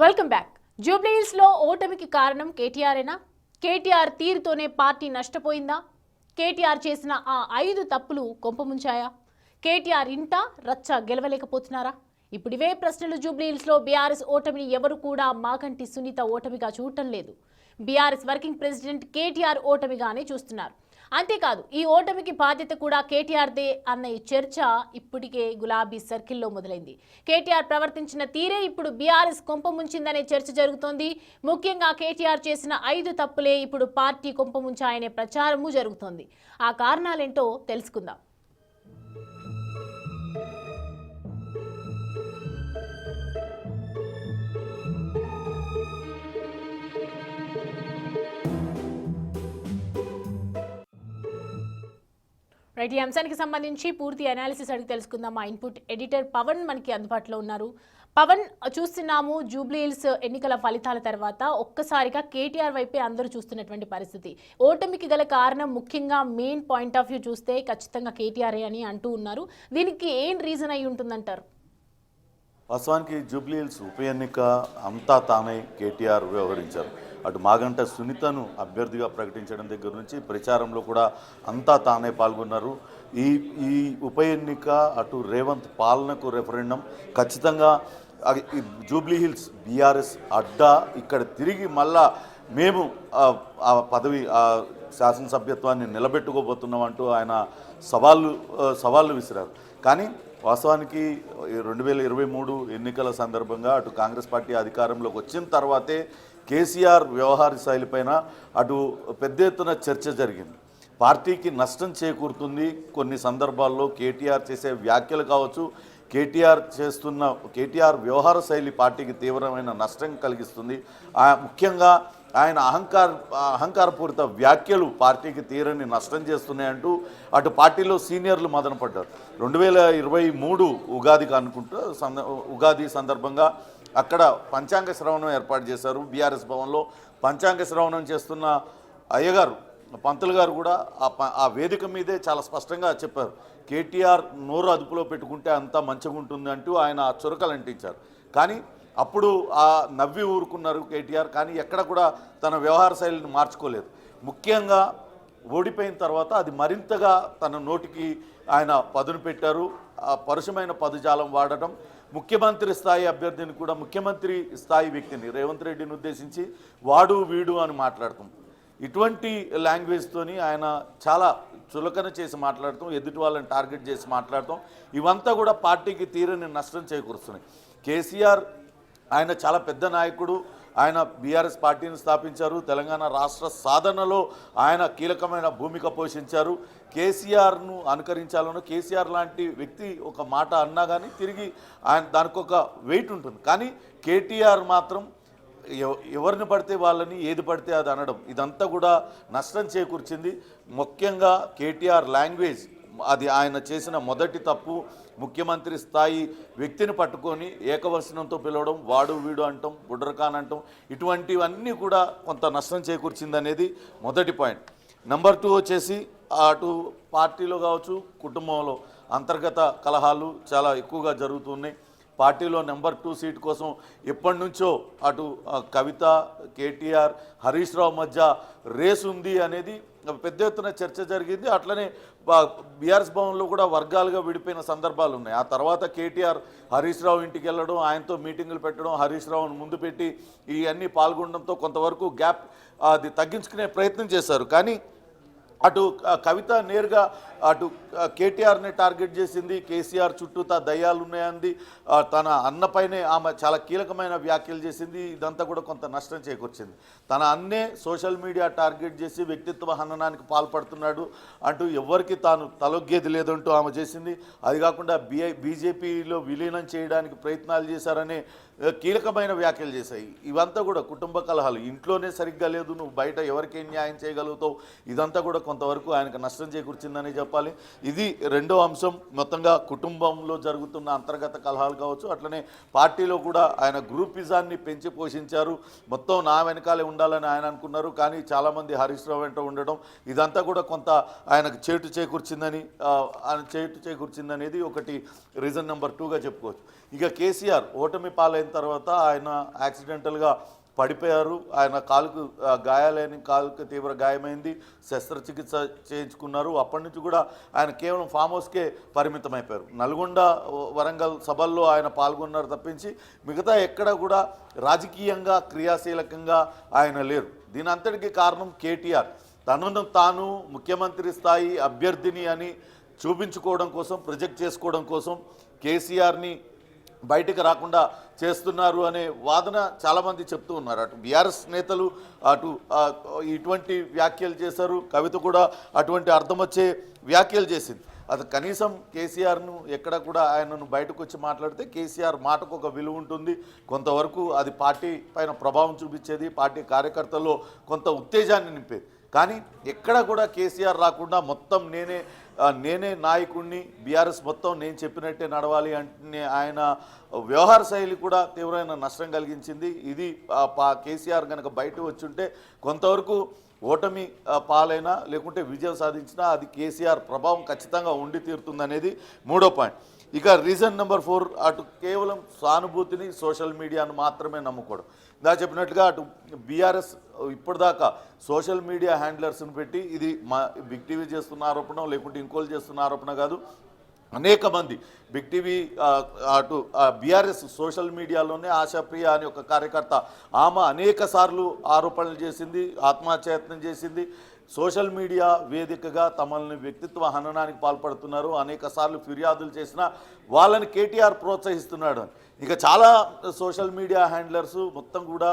Welcome back. Jubilee Hills లో ఓటమికి కారణం కేటీఆర్ఏనా? కేటీఆర్ తీరుతోనే పార్టీ నష్టపోయిందా? కేటీఆర్ చేసిన ఆ 5 తప్పులు కొంపముంచాయా? కేటీఆర్ ఇంట రచ్చ గెలవలేకపోతున్నారా? ఇప్పుడు ఇవే ప్రశ్నలు జూబ్లీహిల్స్ లో బీఆర్ఎస్ ఓటమిని ఎవరు కూడా మాగంటి సునీత ఓటమిగా చూడటం లేదు. బీఆర్ఎస్ వర్కింగ్ ప్రెసిడెంట్ కేటీఆర్ ఓటమిగానే చూస్తున్నారు. అంతేకాదు ఈ ఓటమికి బాధ్యత కూడా కేటీఆర్దే అన్న ఈ చర్చ ఇప్పటికే గులాబీ సర్కిల్లో మొదలైంది. కేటీఆర్ ప్రవర్తించిన తీరే ఇప్పుడు బీఆర్ఎస్ కొంపముంచిందనే చర్చ జరుగుతోంది. ముఖ్యంగా కేటీఆర్ చేసిన 5 తప్పులే ఇప్పుడు పార్టీ కొంపముంచాయనే ప్రచారము జరుగుతోంది. ఆ కారణాలేంటో తెలుసుకుందాం. రైట్, ఈ అంశానికి సంబంధించి పూర్తి అనాలిసిస్ అడిగి తెలుసుకుందాం. మా ఇన్పుట్ ఎడిటర్ పవన్ మనకి అందుబాటులో ఉన్నారు. పవన్, చూస్తున్నాము జూబ్లీహిల్స్ ఎన్నికల ఫలితాల తర్వాత ఒక్కసారిగా కేటీఆర్ వైపే అందరూ చూస్తున్నటువంటి పరిస్థితి. ఓటమికి గల కారణం ముఖ్యంగా మెయిన్ పాయింట్ ఆఫ్ వ్యూ చూస్తే ఖచ్చితంగా కేటీఆర్ఏ అని అంటూ ఉన్నారు. దీనికి ఏం రీజన్ అయి ఉంటుందంటారు? వాస్తవానికి జూబ్లీహిల్స్ ఉప ఎన్నిక అంతా తానే కేటీఆర్ వ్యవహరించారు. అటు మాగంట సునీతను అభ్యర్థిగా ప్రకటించడం దగ్గర నుంచి ప్రచారంలో కూడా అంతా తానే పాల్గొన్నారు. ఈ ఉప ఎన్నిక అటు రేవంత్ పాలనకు రెఫరెండం ఖచ్చితంగా జూబ్లీహిల్స్ బీఆర్ఎస్ అడ్డా ఇక్కడ తిరిగి మళ్ళా మేము ఆ పదవి శాసనసభ్యత్వాన్ని నిలబెట్టుకోబోతున్నాం అంటూ ఆయన సవాళ్ళు విసిరారు. కానీ వాస్తవానికి 2023 ఎన్నికల సందర్భంగా అటు కాంగ్రెస్ పార్టీ అధికారంలోకి వచ్చిన తర్వాతే కేసీఆర్ వ్యవహార శైలిపైన అటు పెద్ద ఎత్తున చర్చ జరిగింది. పార్టీకి నష్టం చేకూరుతుంది. కొన్ని సందర్భాల్లో కేటీఆర్ చేసే వ్యాఖ్యలు కావచ్చు, కేటీఆర్ వ్యవహార శైలి పార్టీకి తీవ్రమైన నష్టం కలిగిస్తుంది. ముఖ్యంగా ఆయన అహంకారపూరిత వ్యాఖ్యలు పార్టీకి తీరని నష్టం చేస్తున్నాయంటూ అటు పార్టీలో సీనియర్లు మదనపడ్డారు. 2023 ఉగాదికి అనుకుంటూ ఉగాది సందర్భంగా అక్కడ పంచాంగ శ్రవణం ఏర్పాటు చేశారు. బీఆర్ఎస్ భవన్లో పంచాంగ శ్రవణం చేస్తున్న అయ్యగారు, పంతులు గారు కూడా ఆ వేదిక మీదే చాలా స్పష్టంగా చెప్పారు, కేటీఆర్ నోరు అదుపులో పెట్టుకుంటే అంతా మంచిగా ఉంటుంది అంటూ ఆయన చురకలు అంటించారు. కానీ అప్పుడు ఆ నవ్వి ఊరుకున్నారు కేటీఆర్. కానీ ఎక్కడ కూడా తన వ్యవహార శైలిని మార్చుకోలేదు. ముఖ్యంగా ఓడిపోయిన తర్వాత అది మరింతగా తన నోటికి ఆయన పదును పెట్టారు. ఆ పరుషమైన పదజాలం వాడటం, ముఖ్యమంత్రి స్థాయి అభ్యర్థిని కూడా, ముఖ్యమంత్రి స్థాయి వ్యక్తిని రేవంత్ రెడ్డిని ఉద్దేశించి వాడు వీడు అని మాట్లాడతాం. ఇటువంటి లాంగ్వేజ్తోని ఆయన చాలా చులకన చేసి మాట్లాడతాం, ఎదుటి వాళ్ళని టార్గెట్ చేసి మాట్లాడతాం. ఇవంతా కూడా పార్టీకి తీరని నష్టం చేకూరుస్తున్నాయి. కేసీఆర్ ఆయన చాలా పెద్ద నాయకుడు. ఆయన బీఆర్ఎస్ పార్టీని స్థాపించారు. తెలంగాణ రాష్ట్ర సాధనలో ఆయన కీలకమైన భూమిక పోషించారు. కేసీఆర్ను అనుకరించాలను కేసీఆర్ లాంటి వ్యక్తి ఒక మాట అన్నా కానీ తిరిగి ఆయన దానికి ఒక వెయిట్ ఉంటుంది. కానీ కేటీఆర్ మాత్రం ఎవరిని పడితే వాళ్ళని ఏది పడితే అది అనడం, ఇదంతా కూడా నష్టం చేకూర్చింది. ముఖ్యంగా కేటీఆర్ లాంగ్వేజ్, అది ఆయన చేసిన మొదటి తప్పు. ముఖ్యమంత్రి స్థాయి వ్యక్తిని పట్టుకొని ఏకవచనంతో పిలవడం, వాడు వీడు అంటాం, బుడ్రఖాన్ అంటాం, ఇటువంటివన్నీ కూడా కొంత నష్టం చేకూర్చిందనేది మొదటి పాయింట్. నెంబర్ 2 వచ్చేసి అటు పార్టీలో కావచ్చు, కుటుంబంలో అంతర్గత కలహాలు చాలా ఎక్కువగా జరుగుతున్నాయి. పార్టీలో నెంబర్ 2 సీట్ కోసం ఎప్పటి నుంచో అటు కవిత, కేటీఆర్, హరీష్ రావు మధ్య రేసు ఉంది అనేది పెద్ద ఎత్తున చర్చ జరిగింది. అట్లనే బీఆర్ఎస్ భవన్లో కూడా వర్గాలుగా విడిపోయిన సందర్భాలు ఉన్నాయి. ఆ తర్వాత కేటీఆర్ హరీష్ రావు ఇంటికి వెళ్ళడం, ఆయనతో మీటింగులు పెట్టడం, హరీష్ రావును ముందు పెట్టి ఇవన్నీ పాల్గొనడంతో కొంతవరకు గ్యాప్ అది తగ్గించుకునే ప్రయత్నం చేశారు. కానీ అటు కవిత నేరుగా అటు కేటీఆర్ని టార్గెట్ చేసింది. కేసీఆర్ చుట్టూతా దయ్యాలు ఉన్నాయంది. తన అన్నపైనే ఆమె చాలా కీలకమైన వ్యాఖ్యలు చేసింది. ఇదంతా కూడా కొంత నష్టం చేకూర్చింది. తన అన్నే సోషల్ మీడియా టార్గెట్ చేసి వ్యక్తిత్వ హననానికి పాల్పడుతున్నాడు అంటూ ఎవరికి తాను తలొగ్గేది లేదంటూ ఆమె చేసింది. అది కాకుండా బీజేపీలో విలీనం చేయడానికి ప్రయత్నాలు చేశారనే కీలకమైన వ్యాఖ్యలు చేశాయి. ఇవంతా కూడా కుటుంబ కలహాలు, ఇంట్లోనే సరిగ్గా లేదు, నువ్వు బయట ఎవరికేం న్యాయం చేయగలుగుతావు, ఇదంతా కూడా కొంతవరకు ఆయనకు నష్టం చేకూర్చిందని చెప్పాలి. ఇది రెండో అంశం. మొత్తంగా కుటుంబంలో జరుగుతున్న అంతర్గత కలహాలు కావచ్చు, అట్లనే పార్టీలో కూడా ఆయన గ్రూపిజాన్ని పెంచి పోషించారు. మొత్తం నా వెనకాలే ఉండాలని ఆయన అనుకున్నారు, కానీ చాలామంది హరీష్ రావు వెంట ఉండడం ఇదంతా కూడా కొంత ఆయనకు చేటు చేకూర్చిందనేది ఒకటి రీజన్ నెంబర్ 2గా చెప్పుకోవచ్చు. ఇక కేసీఆర్ ఓటమి పాలైన తర్వాత ఆయన యాక్సిడెంటల్గా పడిపోయారు. ఆయన కాలుకు గాయాలైన, కాలుకు తీవ్ర గాయమైంది, శస్త్రచికిత్స చేయించుకున్నారు. అప్పటి నుంచి కూడా ఆయన కేవలం ఫామ్ హౌస్కే పరిమితం అయిపోయారు. నల్గొండ, వరంగల్ సభల్లో ఆయన పాల్గొన్నారు తప్పించి మిగతా ఎక్కడ కూడా రాజకీయంగా క్రియాశీలకంగా ఆయన లేరు. దీని అంతటికీ కారణం కేటీఆర్ తనను తాను ముఖ్యమంత్రి స్థాయి అభ్యర్థిని అని చూపించుకోవడం కోసం, ప్రొజెక్ట్ చేసుకోవడం కోసం కేసీఆర్ని బయటకు రాకుండా చేస్తున్నారు అనే వాదన చాలామంది చెప్తూ ఉన్నారు. అటు బీఆర్ఎస్ నేతలు ఇటువంటి వ్యాఖ్యలు చేశారు. కవిత కూడా అటువంటి అర్థం వచ్చే వ్యాఖ్యలు చేసింది. అది కనీసం కేసీఆర్ను ఎక్కడ కూడా ఆయనను బయటకు వచ్చి మాట్లాడితే కేసీఆర్ మాటకు ఒక విలువ ఉంటుంది, కొంతవరకు అది పార్టీ పైన ప్రభావం చూపించేది, పార్టీ కార్యకర్తల్లో కొంత ఉత్తేజాన్ని నింపేది. కానీ ఎక్కడ కూడా కేసీఆర్ రాకుండా మొత్తం నేనే నాయకుడిని, బీఆర్ఎస్ మొత్తం నేను చెప్పినట్టే నడవాలి అంటే ఆయన వ్యవహార శైలి కూడా తీవ్రమైన నష్టం కలిగించింది. ఇది కేసీఆర్ కనుక బయట వచ్చుంటే కొంతవరకు ఓటమి పాలైనా లేకుంటే విజయం సాధించినా అది కేసీఆర్ ప్రభావం ఖచ్చితంగా ఉండి తీరుతుందనేది మూడో పాయింట్. ఇక రీజన్ నెంబర్ 4, అటు కేవలం సానుభూతిని, సోషల్ మీడియాను మాత్రమే నమ్ముకోవడం. ఇందా చెప్పినట్టుగా అటు బీఆర్ఎస్ ఇప్పటిదాకా సోషల్ మీడియా హ్యాండ్లర్స్ని పెట్టి, ఇది మా బిగ్ టీవీ చేస్తున్న ఆరోపణ లేకుంటే ఇంకోళ్ళు చేస్తున్న ఆరోపణ కాదు, అనేక మంది బిగ్ టీవీ అటు బీఆర్ఎస్ సోషల్ మీడియాలోనే ఆశాప్రియ అనే ఒక కార్యకర్త, ఆమె అనేక సార్లు ఆరోపణలు చేసింది, ఆత్మహత్యాయత్నం చేసింది. సోషల్ మీడియా వేదికగా తమల్ని వ్యక్తిత్వ హననానికి పాల్పడుతున్నారు, అనేక సార్లు ఫిర్యాదులు చేసినా వాళ్ళని కేటీఆర్ ప్రోత్సహిస్తున్నాడు. ఇక చాలా సోషల్ మీడియా హ్యాండ్లర్స్ మొత్తం కూడా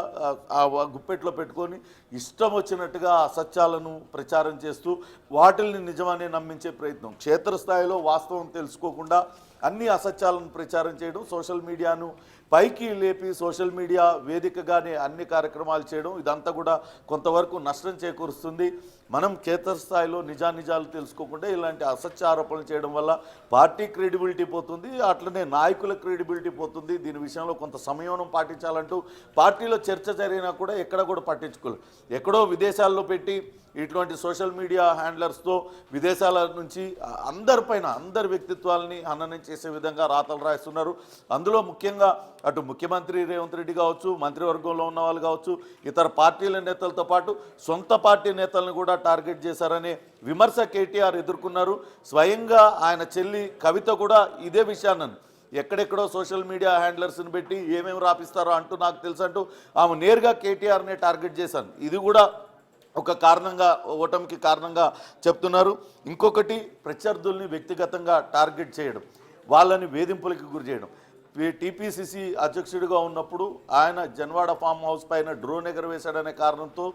గుప్పెట్లో పెట్టుకొని ఇష్టం వచ్చినట్టుగా అసత్యాలను ప్రచారం చేస్తూ వాటిల్ని నిజమని నమ్మించే ప్రయత్నం, క్షేత్రస్థాయిలో వాస్తవం తెలుసుకోకుండా అన్ని అసత్యాలను ప్రచారం చేయడం, సోషల్ మీడియాను పైకి లేపి సోషల్ మీడియా వేదికగానే అన్ని కార్యక్రమాలు చేయడం, ఇదంతా కూడా కొంతవరకు నష్టం చేకూరుస్తుంది. మనం క్షేత్రస్థాయిలో నిజాలు తెలుసుకోకుండా ఇలాంటి అసత్య ఆరోపణలు చేయడం వల్ల పార్టీ క్రెడిబిలిటీ పోతుంది, అట్లనే నాయకుల క్రెడిబిలిటీ పోతుంది. దీని విషయంలో కొంత సంయమనం పాటించాలంటూ పార్టీలో చర్చ జరిగినా కూడా ఎక్కడ కూడా పట్టించుకోలేదు. ఎక్కడో విదేశాల్లో పెట్టి ఇటువంటి సోషల్ మీడియా హ్యాండ్లర్స్తో విదేశాల నుంచి అందరి వ్యక్తిత్వాలని హననం చేసే విధంగా రాతలు రాయిస్తున్నారు. అందులో ముఖ్యంగా అటు ముఖ్యమంత్రి రేవంత్ రెడ్డి కావచ్చు, మంత్రివర్గంలో ఉన్న వాళ్ళు కావచ్చు, ఇతర పార్టీల నేతలతో పాటు సొంత పార్టీ నేతలను కూడా టార్గెట్ చేశారనే విమర్శ కేటీఆర్ ఎదుర్కొన్నారు. స్వయంగా ఆయన చెల్లి కవిత కూడా ఇదే విషయాన్ని ఎక్కడెక్కడో సోషల్ మీడియా హ్యాండ్లర్స్ని పెట్టి ఏమేమి రాపిస్తారో అంటూ నాకు తెలుసు అంటూ ఆమె నేరుగా కేటీఆర్నే టార్గెట్ చేశాను. ఇది కూడా ఒక కారణంగా, ఓటమికి కారణంగా చెప్తున్నారు. ఇంకొకటి ప్రత్యర్థుల్ని వ్యక్తిగతంగా టార్గెట్ చేయడం, వాళ్ళని వేధింపులకి గురి చేయడం. టీపీసీసీ అధ్యక్షుడిగా ఉన్నప్పుడు ఆయన జన్వాడ ఫామ్ హౌస్ పైన డ్రోన్ ఎగరవేశాడనే కారణంతో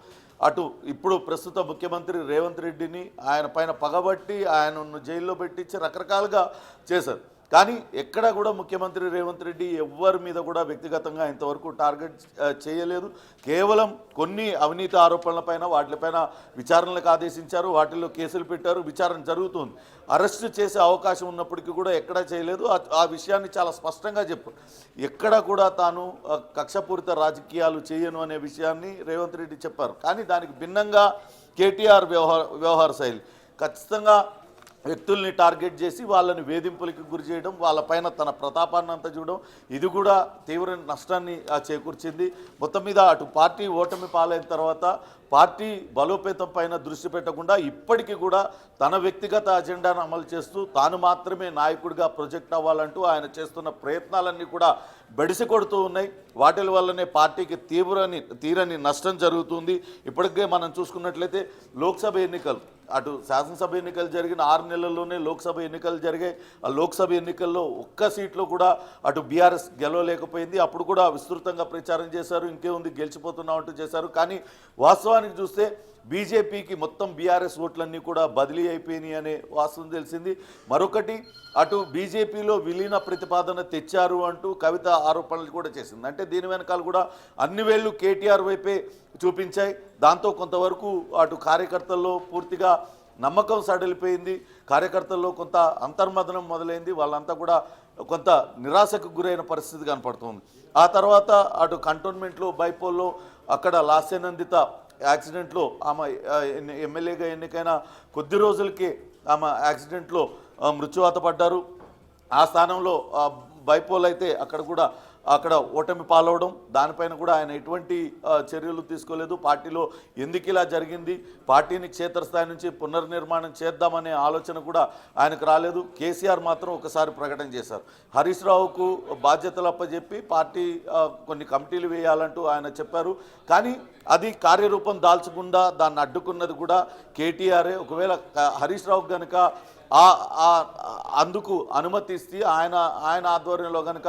అటు ఇప్పుడు ప్రస్తుత ముఖ్యమంత్రి రేవంత్ రెడ్డిని ఆయన పైన పగబట్టి ఆయనను జైల్లో పెట్టించి రకరకాలుగా చేశారు. కానీ ఎక్కడ కూడా ముఖ్యమంత్రి రేవంత్ రెడ్డి ఎవ్వరి మీద కూడా వ్యక్తిగతంగా ఇంతవరకు టార్గెట్ చేయలేదు. కేవలం కొన్ని అవినీతి ఆరోపణలపైన వాటిపైన విచారణలకు ఆదేశించారు, వాటిల్లో కేసులు పెట్టారు, విచారణ జరుగుతుంది. అరెస్టు చేసే అవకాశం ఉన్నప్పటికీ కూడా ఎక్కడా చేయలేదు. ఆ విషయాన్ని చాలా స్పష్టంగా చెప్పారు. ఎక్కడ కూడా తాను కక్షపూరిత రాజకీయాలు చేయను అనే విషయాన్ని రేవంత్ రెడ్డి చెప్పారు. కానీ దానికి భిన్నంగా కేటీఆర్ వ్యవహార శైలి ఖచ్చితంగా వ్యక్తుల్ని టార్గెట్ చేసి వాళ్ళని వేధింపులకి గురి చేయడం, వాళ్ళపైన తన ప్రతాపాన్ని అంతా చూడడం, ఇది కూడా తీవ్ర నష్టాన్ని చేకూర్చింది. మొత్తం మీద అటు పార్టీ ఓటమి పాలైన తర్వాత పార్టీ బలోపేతం పైన దృష్టి పెట్టకుండా ఇప్పటికీ కూడా తన వ్యక్తిగత అజెండాను అమలు చేస్తూ తాను మాత్రమే నాయకుడిగా ప్రొజెక్ట్ అవ్వాలంటూ ఆయన చేస్తున్న ప్రయత్నాలన్నీ కూడా బెడిసి కొడుతూ ఉన్నాయి. వాటి వల్లనే పార్టీకి తీరని నష్టం జరుగుతుంది. ఇప్పటికే మనం చూసుకున్నట్లయితే లోక్సభ ఎన్నికలు, అటు శాసనసభ ఎన్నికలు జరిగిన 6 నెలల్లోనే లోక్సభ ఎన్నికలు జరిగాయి. ఆ లోక్సభ ఎన్నికల్లో ఒక్క సీట్లో కూడా అటు బీఆర్ఎస్ గెలవలేకపోయింది. అప్పుడు కూడా విస్తృతంగా ప్రచారం చేశారు, ఇంకేముంది గెలిచిపోతున్నామంటూ చేశారు. కానీ వాస్తవానికి చూస్తే బీజేపీకి మొత్తం బీఆర్ఎస్ ఓట్లన్నీ కూడా బదిలీ అయిపోయినాయి అనే వాస్తవం తెలిసింది. మరొకటి అటు బీజేపీలో విలీన ప్రతిపాదన తెచ్చారు అంటూ కవిత ఆరోపణలు కూడా చేసింది. అంటే దీని వెనకాల కూడా అన్ని వేళ్ళు కేటీఆర్ వైపే చూపించాయి. దాంతో కొంతవరకు అటు కార్యకర్తల్లో పూర్తిగా నమ్మకం సడలిపోయింది, కార్యకర్తల్లో కొంత అంతర్మదనం మొదలైంది, వాళ్ళంతా కూడా కొంత నిరాశకు గురైన పరిస్థితి కనపడుతుంది. ఆ తర్వాత అటు కంటోన్మెంట్లో బైపోల్లో అక్కడ లాస్యనందిత యాక్సిడెంట్లో ఆమె ఎమ్మెల్యేగా ఎన్నికైన కొద్ది రోజులకే ఆమె యాక్సిడెంట్లో మృత్యువాత పడ్డారు. ఆ స్థానంలో బైపోల్ అయితే అక్కడ ఓటమి పాలవడం, దానిపైన కూడా ఆయన ఎటువంటి చర్యలు తీసుకోలేదు. పార్టీలో ఎందుకు ఇలా జరిగింది, పార్టీని క్షేత్రస్థాయి నుంచి పునర్నిర్మాణం చేద్దామనే ఆలోచన కూడా ఆయనకు రాలేదు. కేసీఆర్ మాత్రం ఒకసారి ప్రకటన చేశారు. హరీష్ రావుకు బాధ్యతలు అప్పచెప్పి పార్టీ కొన్ని కమిటీలు వేయాలంటూ ఆయన చెప్పారు. కానీ అది కార్యరూపం దాల్చకుండా దాన్ని అడ్డుకున్నది కూడా కేటీఆరే. ఒకవేళ హరీష్ రావుకు కనుక అందుకు అనుమతిస్తే ఆయన ఆధ్వర్యంలో కనుక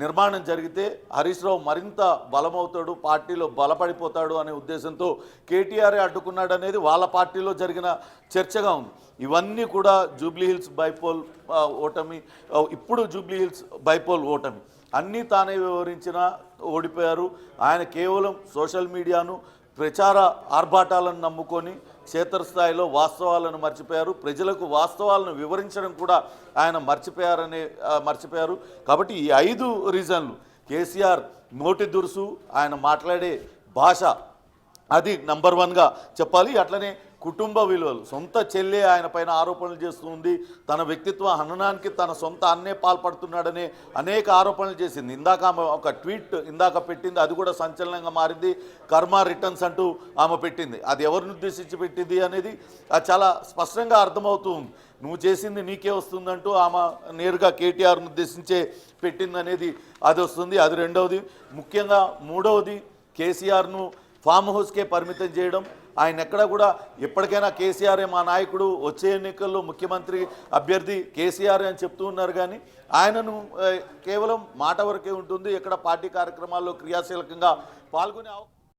నిర్మాణం జరిగితే హరీష్ రావు మరింత బలమవుతాడు, పార్టీలో బలపడిపోతాడు అనే ఉద్దేశంతో కేటీఆర్ అడ్డుకున్నాడు అనేది వాళ్ళ పార్టీలో జరిగిన చర్చగా ఉంది. ఇవన్నీ కూడా జూబ్లీహిల్స్ బైపోల్ ఓటమి, ఇప్పుడు జూబ్లీహిల్స్ బైపోల్ ఓటమి అన్నీ తానే వివరించిన ఓడిపోయారు. ఆయన కేవలం సోషల్ మీడియాను, ప్రచార ఆర్భాటాలను నమ్ముకొని క్షేత్రస్థాయిలో వాస్తవాలను మర్చిపోయారు. ప్రజలకు వాస్తవాలను వివరించడం కూడా ఆయన మర్చిపోయారు. కాబట్టి ఈ 5 రీజన్లు, కేసీఆర్ నోటి దురుసు, ఆయన మాట్లాడే భాష, అది నంబర్ 1గా చెప్పాలి. అట్లనే కుటుంబ విలువలు, సొంత చెల్లె ఆయన పైన ఆరోపణలు చేస్తుంది, తన వ్యక్తిత్వ హననానికి తన సొంత అన్నే పాల్పడుతున్నాడనే అనేక ఆరోపణలు చేసింది. ఇందాక ఆమె ఒక ట్వీట్ పెట్టింది, అది కూడా సంచలనంగా మారింది. కర్మ రిటర్న్స్ అంటూ ఆమె పెట్టింది. అది ఎవరిని ఉద్దేశించి పెట్టింది అనేది చాలా స్పష్టంగా అర్థమవుతుంది. నువ్వు చేసింది నీకే వస్తుందంటూ ఆమె నేరుగా కేటీఆర్ను ఉద్దేశించే పెట్టింది అనేది అది వస్తుంది. అది రెండవది. ముఖ్యంగా మూడవది, కేసీఆర్ను ఫామ్ హౌస్కే పరిమితం చేయడం. ఆయన ఎక్కడ కూడా ఎప్పటికైనా కేసీఆరే మా నాయకుడు, వచ్చే ఎన్నికల్లో ముఖ్యమంత్రి అభ్యర్థి కేసీఆర్ అని చెప్తూ ఉన్నారు. కానీ ఆయనను కేవలం మాట వరకే ఉంటుంది, ఎక్కడ పార్టీ కార్యక్రమాల్లో క్రియాశీలకంగా పాల్గొనే